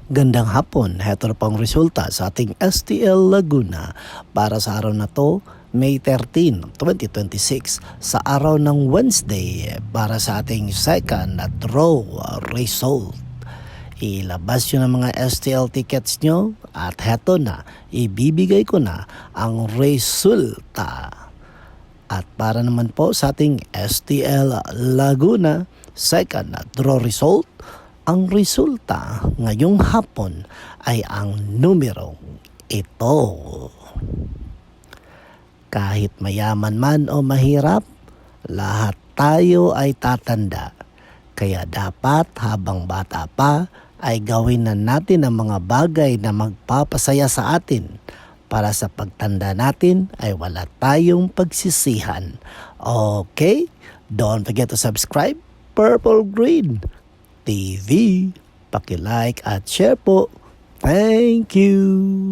Gandang hapon, heto na pang resulta sa ating STL Laguna para sa araw na to, May 13, 2026, sa araw ng Wednesday para sa ating second draw result. Ilabas nyo ng mga STL tickets nyo at heto na, ibibigay ko na ang resulta. At para naman po sa ating STL Laguna second draw result, ang resulta ngayong hapon ay ang numero ito. Kahit mayaman man o mahirap, lahat tayo ay tatanda. Kaya dapat habang bata pa ay gawin na natin ang mga bagay na magpapasaya sa atin para sa pagtanda natin ay wala tayong pagsisihan. Okay? Don't forget to subscribe, Purple Green TV. Paki-like at share po. Thank you!